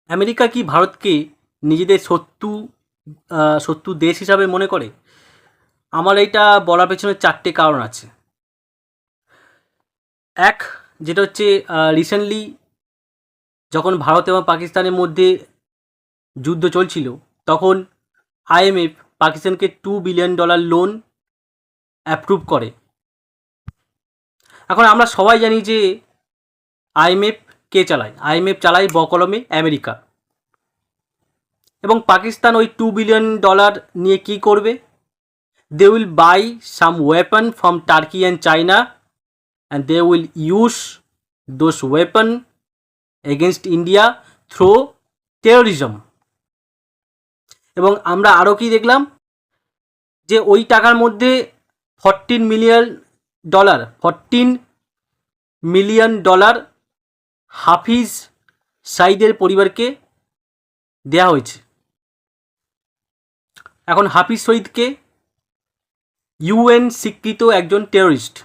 America কি ভারতকে নিজেদের শত্রু দেশ হিসাবে মনে করে? আমার এইটা বলার পেছনে চারটে কারণ আছে। এক, যেটা হচ্ছে রিসেন্টলি যখন ভারত এবং পাকিস্তানের মধ্যে যুদ্ধ চলছিল, তখন আইএমএফ পাকিস্তানকে $2 বিলিয়ন লোন অ্যাপ্রুভ করে। এখন আমরা সবাই জানি যে আইএমএফ কে চালায়? আইএমএফ চালায় বকলমে আমেরিকা। এবং পাকিস্তান ওই $2 বিলিয়ন নিয়ে কি করবে? They will buy some weapon from Turkey and China, and they will use those weapon against India through terrorism. এবং আমরা আরও কি দেখলাম, যে ওই টাকার মধ্যে $14 মিলিয়ন হাফিজ সাইদের পরিবারকে দেয়া হয়েছে। এখন হাফিজ সঈদকে ইউএন স্বীকৃত একজন টেররিস্ট।